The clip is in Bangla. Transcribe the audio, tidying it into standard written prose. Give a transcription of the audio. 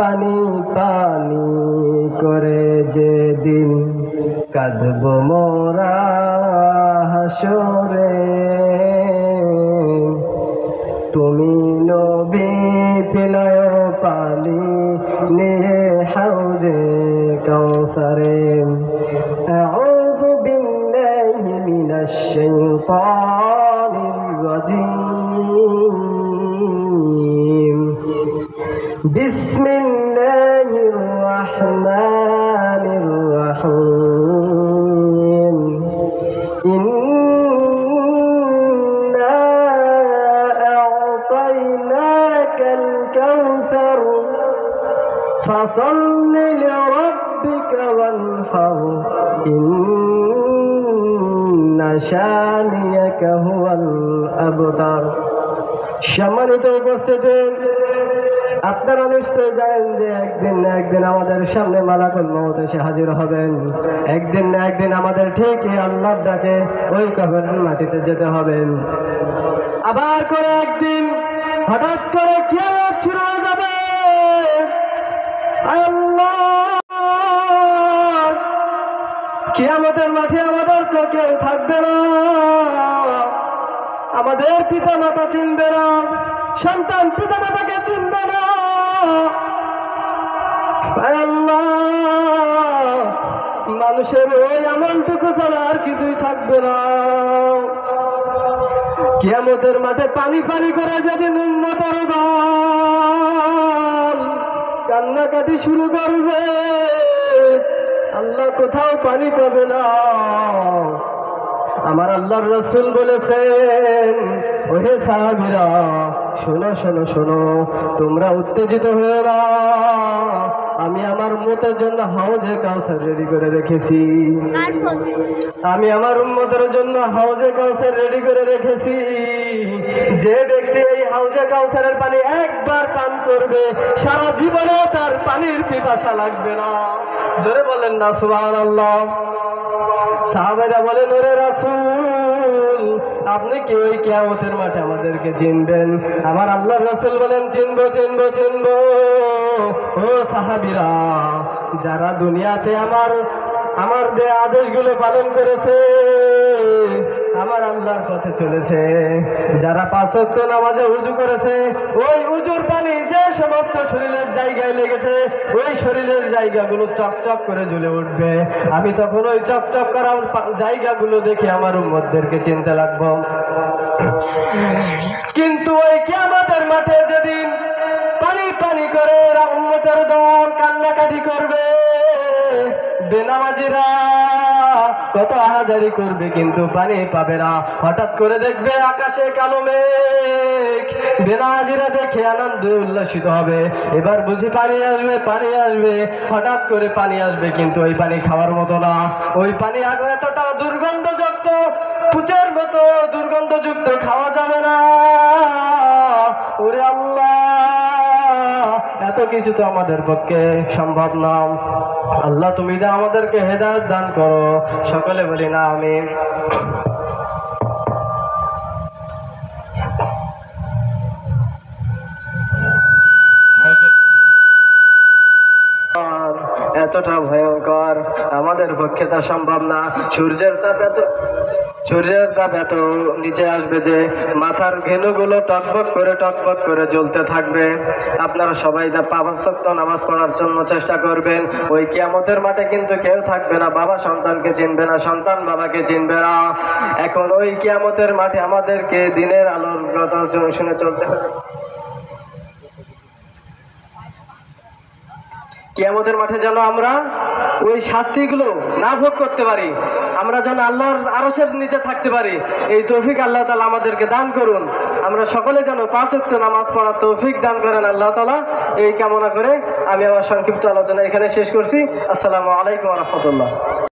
পানি পানি করে যেদিন কাঁদব মোরা হাসরে, তুমি নবী পিলায় পানি নিয়ে হাউজে কাউসারে। আউযু বিল্লাহি মিনাশ শাইতানির রাজীম। বিসমিল্লাহির রাহমানির রাহিম। ইন্না আ'তাইনাকাল কাউসার ফাসাল্লি লিরাব্বিকা ওয়ানহার ইন্না শানিয়াকা হুয়াল আবতার। সম্মানিত উপস্থিতি, আপনারা নিশ্চয় জানেন যে একদিন না একদিন আমাদের সামনে মালাকুল মউত এসে হাজির হবেন। একদিন না একদিন আমাদের ঠিকই আল্লাহর ডাকে ওই কবরের মাটিতে যেতে হবে। আবার করে একদিন হঠাৎ করে কিয়ামত শুরু হয়ে যাবে। আল্লাহ, কিয়ামতের মাঠে আমাদের তো কেউ থাকবে না। আমাদের পিতা মাতা চিনবে না, সন্তান পিতা মাতাকে চিনবে না। আল্লাহ, মানুষের ওই আমলটুকু ছাড়া আর কিছুই থাকবে না। কিয়ামতের মাঠে পানি পানি করে যেদিন উম্মতের দল কান্নাকাটি শুরু করবে, আল্লাহ কোথাও পানি পাবে না। আমার আল্লাহর রাসূল বলেছেন, ওহে সাহাবীরা, শোনো শোনো শোনো, তোমরা উত্তেজিত হয়ে না। আমি আমার উম্মতের জন্য হাউজে কাউসার রেডি করে রেখেছি। আমি আমার উম্মতের জন্য হাউজে কাউসার রেডি করে রেখেছি। যে ব্যক্তি এই হাউজে কাউসারের পানি একবার পান করবে, সারা জীবনে তার পানির পিপাসা লাগবে না। জোরে বলেন না সুবহানাল্লাহ। সাহাবারা বলেন, ওরে রাসূল, আপনি কি ওই কিয়ামতের মাঠে আমাদেরকে চিনবেন? আমার আল্লাহর রাসূল বলেন, চিনবো চিনবো চিনবো। ও সাহাবীরা, যারা দুনিয়াতে আমার দেয়া আদেশগুলো পালন করেছে, আমার আল্লাহর পথে চলেছে, যারা 5 ওয়াক্ত নামাজে ওযু করেছে, ওই ওযুর পানি যে সমস্ত শরীরের জায়গায় লেগেছে, ওই শরীরের জায়গাগুলো চকচক করে জ্বলে উঠবে। আমি তখন ওই চকচক করা জায়গাগুলো দেখে আমার উম্মতদেরকে চিনতে লাগবো। কিন্তু ওই কিয়ামতের মাঠে যেদিন পানি পানি করে উম্মতের দল কান্নাকাটি করবে, বেনামাজিরা কত আহাজারি করবে কিন্তু পানি পাবে না। হঠাৎ করে দেখবে আকাশে কালো মেঘ, বেনামাজিরা দেখে আনন্দ উল্লাসিত হবে, এবার বুঝি পানি আসবে পানি আসবে। হঠাৎ করে পানি আসবে, কিন্তু ওই পানি খাওয়ার মতো না। ওই পানি আগে এতটা দুর্গন্ধযুক্ত, পুচের মতো দুর্গন্ধযুক্ত, খাওয়া যাবে না। ওরে আল্লাহ, এত কিছু তো আমাদের পক্ষে সম্ভব না। আল্লাহ, তুমি আমাদেরকে হেদায়েত দান করো। সকলে বলি না আমিন। এতটা ভয়ঙ্কর, আমাদের পক্ষে তা সম্ভব না। সূর্যের তাপ এত নিচে আসবে যে মাথার ঘেনুগুলো টকবক করে জ্বলতে থাকবে। আপনারা সবাই 5 ওয়াক্ত নামাজ পড়ার জন্য চেষ্টা করবেন। ওই কিয়ামতের মাঠে কিন্তু কেউ থাকবে না, বাবা সন্তানকে চিনবে না, সন্তান বাবাকে চিনবে না। এখন ওই কিয়ামতের মাঠে আমাদেরকে দিনের আলোর কথা শুনে চলতে হবে। কিয়ামতের মাঠে যেন আমরা ওই শাস্তিগুলো না ভোগ করতে পারি, আমরা যেন আল্লাহর আরশের নিচে থাকতে পারি, এই তৌফিক আল্লাহ তাআলা আমাদেরকে দান করুন। আমরা সকলে যেন 5 ওয়াক্ত নামাজ পড়ার তৌফিক দান করেন আল্লাহ তাআলা, এই কামনা করে আমি আমার সংক্ষিপ্ত আলোচনা এখানে শেষ করছি। আসসালামু আলাইকুম ওয়া রাহমাতুল্লাহ।